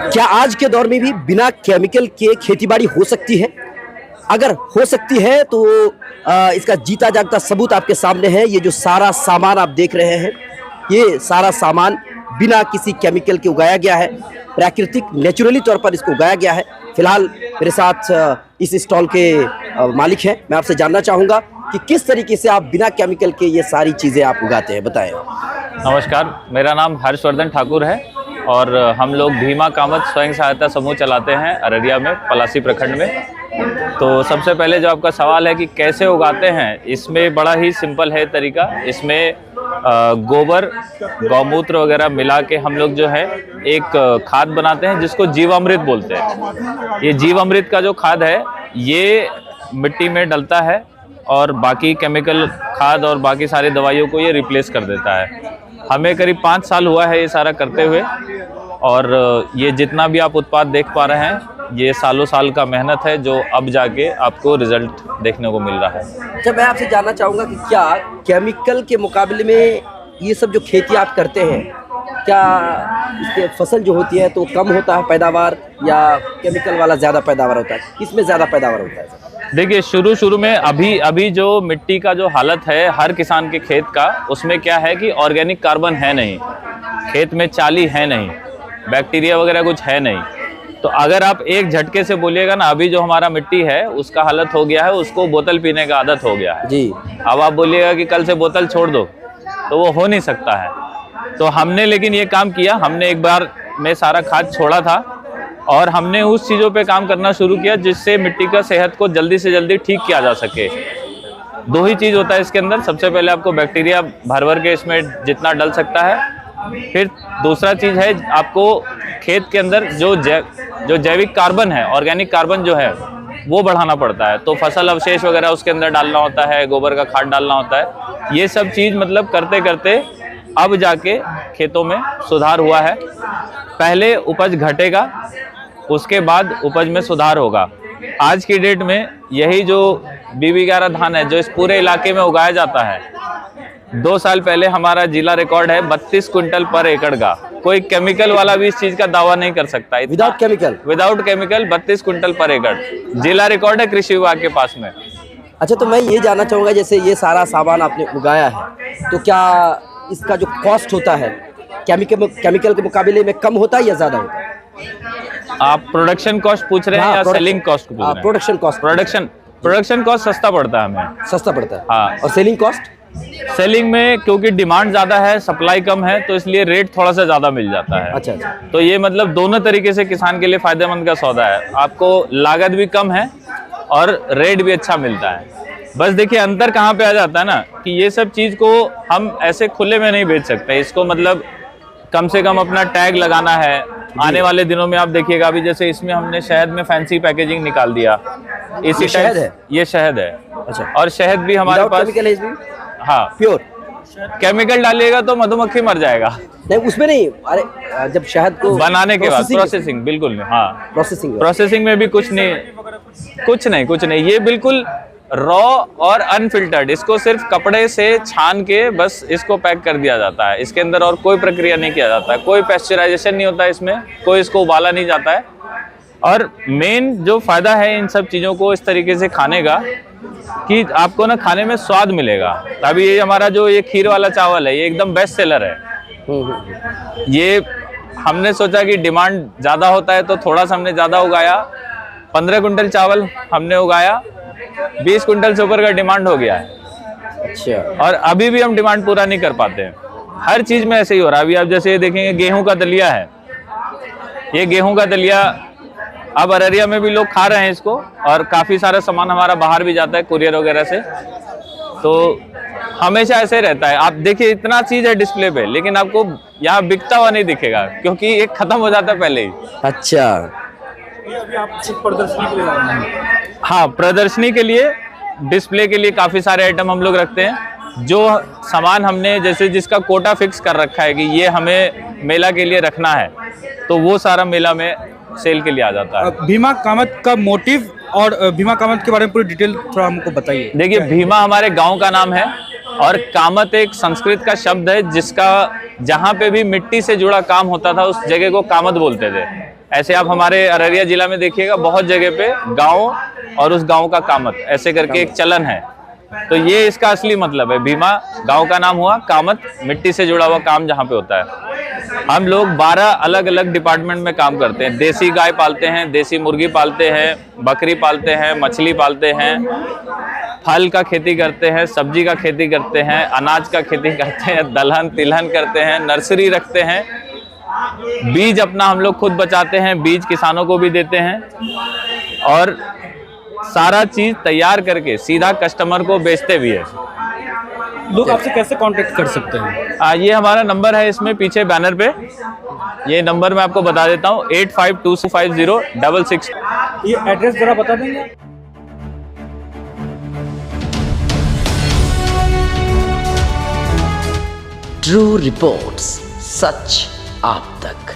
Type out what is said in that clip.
क्या आज के दौर में भी बिना केमिकल के खेतीबाड़ी हो सकती है? अगर हो सकती है तो इसका जीता जागता सबूत आपके सामने है। ये जो सारा सामान आप देख रहे हैं, ये सारा सामान बिना किसी केमिकल के उगाया गया है, प्राकृतिक नेचुरली तौर पर इसको उगाया गया है। फिलहाल मेरे साथ इस स्टॉल के मालिक हैं। मैं आपसे जानना चाहूँगा कि किस तरीके से आप बिना केमिकल के ये सारी चीज़ें आप उगाते हैं, बताएं। नमस्कार, मेरा नाम हर्षवर्धन ठाकुर है और हम लोग भीमा कामत स्वयं सहायता समूह चलाते हैं अररिया में, पलासी प्रखंड में। तो सबसे पहले जो आपका सवाल है कि कैसे उगाते हैं, इसमें बड़ा ही सिंपल है तरीका। इसमें गोबर, गौमूत्र वगैरह मिला के हम लोग जो है एक खाद बनाते हैं जिसको जीवामृत बोलते हैं। ये जीवामृत का जो खाद है ये मिट्टी में डलता है और बाकी केमिकल खाद और बाकी सारी दवाइयों को ये रिप्लेस कर देता है। हमें करीब 5 साल हुआ है ये सारा करते हुए और ये जितना भी आप उत्पाद देख पा रहे हैं ये सालों साल का मेहनत है जो अब जाके आपको रिजल्ट देखने को मिल रहा है। अच्छा, मैं आपसे जानना चाहूँगा कि क्या केमिकल के मुकाबले में ये सब जो खेती आप करते हैं, क्या इसके फसल जो होती है तो कम होता है पैदावार, या केमिकल वाला ज़्यादा पैदावार होता है? किसमें ज़्यादा पैदावार होता है? देखिए, शुरू में अभी जो मिट्टी का जो हालत है हर किसान के खेत का, उसमें क्या है कि ऑर्गेनिक कार्बन है नहीं, खेत में चाली है नहीं, बैक्टीरिया वगैरह कुछ है नहीं। तो अगर आप एक झटके से बोलिएगा ना, अभी जो हमारा मिट्टी है उसका हालत हो गया है, उसको बोतल पीने का आदत हो गया है जी। अब आप बोलिएगा कि कल से बोतल छोड़ दो, तो वो हो नहीं सकता है। तो हमने लेकिन ये काम किया, हमने एक बार में सारा खाद छोड़ा था और हमने उस चीज़ों पे काम करना शुरू किया जिससे मिट्टी का सेहत को जल्दी से जल्दी ठीक किया जा सके। 2 ही चीज़ होता है इसके अंदर। सबसे पहले आपको बैक्टीरिया भर के इसमें जितना डल सकता है, फिर दूसरा चीज़ है आपको खेत के अंदर जो जैविक कार्बन है, ऑर्गेनिक कार्बन जो है वो बढ़ाना पड़ता है। तो फसल अवशेष वगैरह उसके अंदर डालना होता है, गोबर का खाद डालना होता है। ये सब चीज़ मतलब करते करते अब जाके खेतों में सुधार हुआ है। पहले उपज घटेगा, उसके बाद उपज में सुधार होगा। आज की डेट में यही जो BB11 धान है जो इस पूरे इलाके में उगाया जाता है, 2 साल पहले हमारा जिला रिकॉर्ड है 32 क्विंटल पर एकड़ का। कोई केमिकल वाला भी इस चीज का दावा नहीं कर सकता। विदाउट केमिकल 32 क्विंटल पर एकड़ जिला रिकॉर्ड है कृषि विभाग के पास में। अच्छा, तो मैं ये जानना चाहूँगा, जैसे ये सारा सामान आपने उगाया है तो क्या इसका जो कॉस्ट होता है केमिकल के मुकाबले में कम होता है या ज़्यादा होता है? आप प्रोडक्शन कॉस्ट पूछ रहे हैं या सेलिंग कॉस्ट पूछ रहे हैं? प्रोडक्शन कॉस्ट सस्ता पड़ता है हमें। सस्ता पड़ता है, हाँ। और सेलिंग कॉस्ट? सेलिंग में क्योंकि डिमांड ज़्यादा है, सप्लाई कम है, तो इसलिए रेट थोड़ा सा ज़्यादा मिल जाता है। अच्छा। तो ये मतलब दोनों तरीके से किसान के लिए फायदेमंद का सौदा है। आपको लागत भी कम है और रेट भी अच्छा मिलता है। बस देखिए अंतर कहाँ पे आ जाता है ना, कि ये सब चीज़ को हम ऐसे खुले में नहीं बेच सकते। इसको मतलब कम से कम अपना टैग लगाना है। आने वाले दिनों में आप देखिएगा, अभी जैसे इसमें हमने शहद में फैंसी पैकेजिंग निकाल दिया। इसी शहद है, ये शहद है। अच्छा। और शहद भी हमारे पास, हाँ, प्योर। केमिकल डालिएगा तो मधुमक्खी मर जाएगा। नहीं, उसमें नहीं। अरे जब शहद को बनाने के बाद प्रोसेसिंग, बिल्कुल नहीं, हाँ, प्रोसेसिंग में भी कुछ नहीं। ये बिल्कुल रॉ और अनफिल्टर्ड, इसको सिर्फ कपड़े से छान के बस इसको पैक कर दिया जाता है। इसके अंदर और कोई प्रक्रिया नहीं किया जाता है, कोई पेस्चराइजेशन नहीं होता है इसमें, कोई इसको उबाला नहीं जाता है। और मेन जो फायदा है इन सब चीज़ों को इस तरीके से खाने का कि आपको ना खाने में स्वाद मिलेगा। अभी ये हमारा जो ये खीर वाला चावल है, ये एकदम बेस्ट सेलर है। ये हमने सोचा कि डिमांड ज़्यादा होता है तो थोड़ा सा हमने ज़्यादा उगाया। 15 कुंटल चावल हमने उगाया, 20 कुंटल से ऊपर का डिमांड हो गया है। अच्छा। और अभी भी हम डिमांड पूरा नहीं कर पाते हैं। हर चीज़ में ऐसे ही हो रहा है। अभी आप जैसे देखेंगे गेहूं का दलिया है, ये गेहूं का दलिया अब अररिया में भी लोग खा रहे हैं इसको, और काफ़ी सारा सामान हमारा बाहर भी जाता है कुरियर वगैरह से। तो हमेशा ऐसे रहता है। आप देखिए इतना चीज़ है डिस्प्ले पे, लेकिन आपको यहाँ बिकता हुआ नहीं दिखेगा क्योंकि ये खत्म हो जाता है पहले ही। अच्छा। अभी आप प्रदर्शनी के लिए? हाँ, प्रदर्शनी के लिए, डिस्प्ले के लिए काफ़ी सारे आइटम हम लोग रखते हैं। जो सामान हमने जैसे जिसका कोटा फिक्स कर रखा है कि ये हमें मेला के लिए रखना है, तो वो सारा मेला में सेल के लिए आ जाता है। भीमा कामत का मोटिव और भीमा कामत के बारे में पूरी डिटेल थोड़ा हमको बताइए। देखिए, भीमा हमारे गांव का नाम है और कामत एक संस्कृत का शब्द है जिसका जहाँ पे भी मिट्टी से जुड़ा काम होता था उस जगह को कामत बोलते थे। ऐसे आप हमारे अररिया जिला में देखिएगा, बहुत जगह पे गांव और उस गांव का कामत ऐसे करके एक चलन है। तो ये इसका असली मतलब है। भीमा गांव का नाम हुआ, कामत मिट्टी से जुड़ा हुआ काम जहाँ पे होता है। हम लोग 12 अलग अलग डिपार्टमेंट में काम करते हैं। देसी गाय पालते हैं, देसी मुर्गी पालते हैं, बकरी पालते हैं, मछली पालते हैं, फल का खेती करते हैं, सब्जी का खेती करते हैं, अनाज का खेती करते हैं, दलहन तिलहन करते हैं, नर्सरी रखते हैं, बीज अपना हम लोग खुद बचाते हैं, बीज किसानों को भी देते हैं और सारा चीज तैयार करके सीधा कस्टमर को बेचते भी है। लोग आपसे कैसे कांटेक्ट कर सकते हैं? ये हमारा नंबर है, इसमें पीछे बैनर पे ये नंबर मैं आपको बता देता हूँ, 85225066। ये एड्रेस जरा बता देंगे? ट्रू रिपोर्ट्स, सच आप तक।